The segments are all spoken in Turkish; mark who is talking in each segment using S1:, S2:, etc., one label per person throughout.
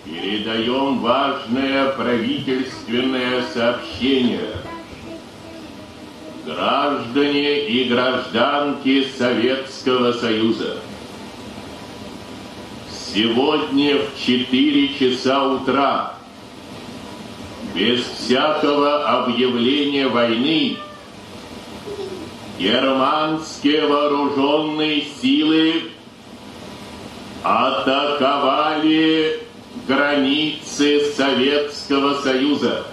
S1: Передаем важное правительственное сообщение. Граждане и гражданки Советского Союза, сегодня в 4 часа утра, без всякого объявления войны, германские вооруженные силы атаковали границы Советского Союза.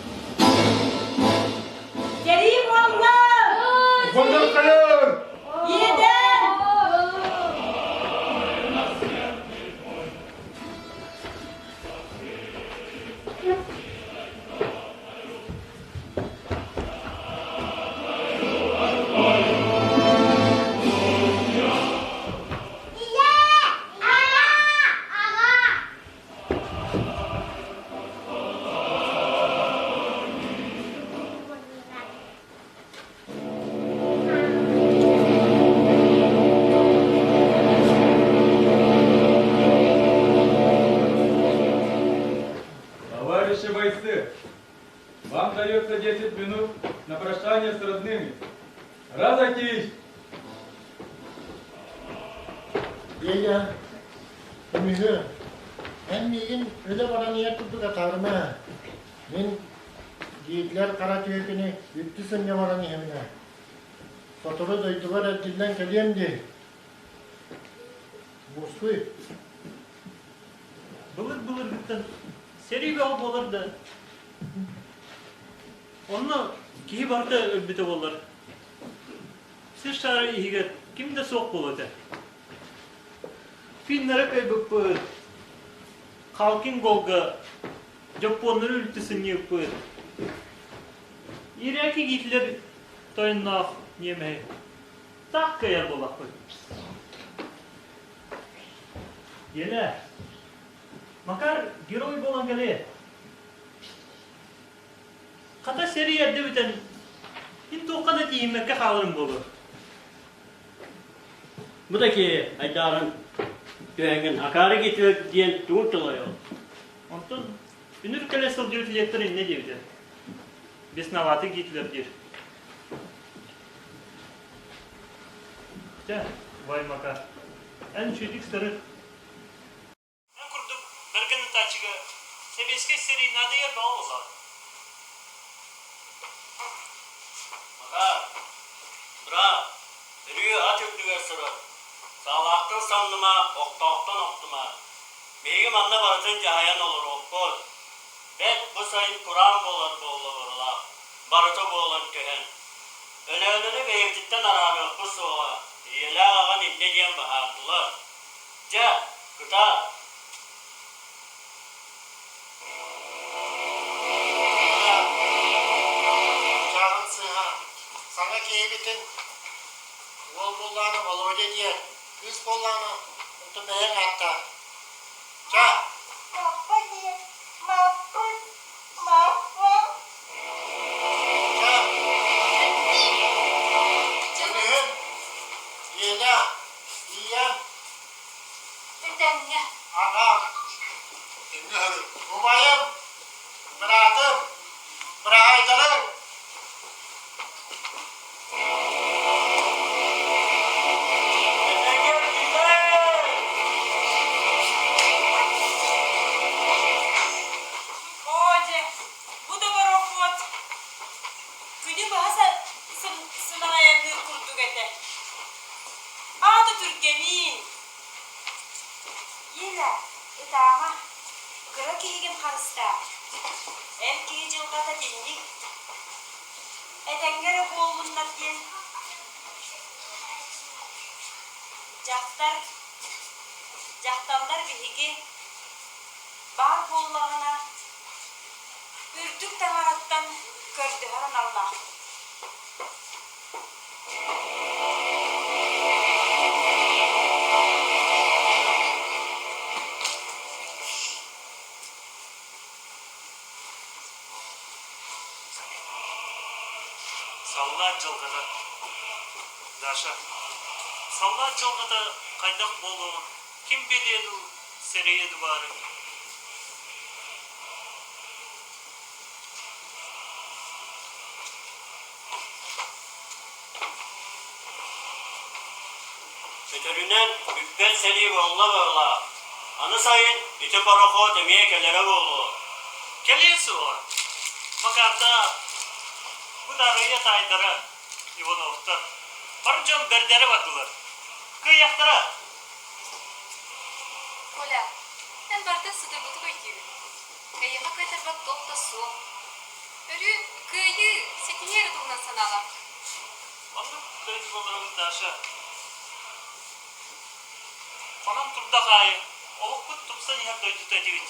S2: Товарищи бойцы, вам дается 10 минут на прощание с родными. Разойтись!
S3: Yeya, emihe, en miyim öyle bana niyet tuttuk atarma. Ben yiğitler kara tüyekini yüktüsün yamanı hemine. Fotoğrafı duydular ettiğinden geleyim diye. Bursuy.
S4: Bulur bitten. Seri bir ol olurdu. Onu kihi barda ölbüte olur. Siz şarı ihiget kimde soğuk buladı? Finlere kaybıp kalkin golga Japonları ültüsünü yapır. İraki gitler toyunnak yemeği. Tak kayar bolak koy. Yele. Makar giroy bolan gele. Kata seri yerde biten hintu o kadar yemekke halım bolu.
S5: Bu da ki aydarın tüyengin hakarı getiriyor diyen tuğutuluyor.
S4: Ondan ünür kalesel dürtületlerin ne diyordu? Besnavatı gittiler diyor. İşte vay makar. En çocuk sarı. Ben kurdum. Bergen'in taçıga. Sebeske seri nadı yer bağ olsa.
S5: Makar, bırak. Rüyü at öktüğe sıra. Sağlaktın sandıma, oktaktan oktuma. Beygim anna barıtınca hayan olur okkol. Bet bu sayın Kur'an boğular boğular. Barıtı boğulan köhen. Önü beyevcitten arabe bu soğa. Yele ağan inne diyen bahardılar. Ce, kıta.
S3: Canım sıha. Sana keyibitin. Vol bollarını Volodya diye. Kız bollarını. Untu beğen hatta. Ça. Ça. Cemihim. Yela. Yiyem. Ağam. Ubayım. Bıratım. Bıraydarım.
S6: Türkiye'nin yine itama kırık higim karısta en ki жылгата денdik edengere bolunlar diyen jaktanlar bihigi bar bollağına ürdük tamarattan kördü haran Allah.
S4: Sallan жылгыда. Даша. Sallan жылгыда кайдак болуун ким биледи серейди баары.
S5: Ütürünen mübbet seri bolla. Anı sayın iti paroko demeye kelere bolu. Keliyesi o. Makarda bu darıya taydara Ivanov'tan. Barıncan berdere bakılır. Kıyaklara.
S6: Коля, эн барда сыды бутук өйдүгү. Кайыга кайтарбак топта су. Өрү кыйы сетинер тугунан санала.
S5: Anlık kıyıcı bollarımız da aşağı. Konam turda kayı. Oluk kut tupsa nihar doydu tecivit.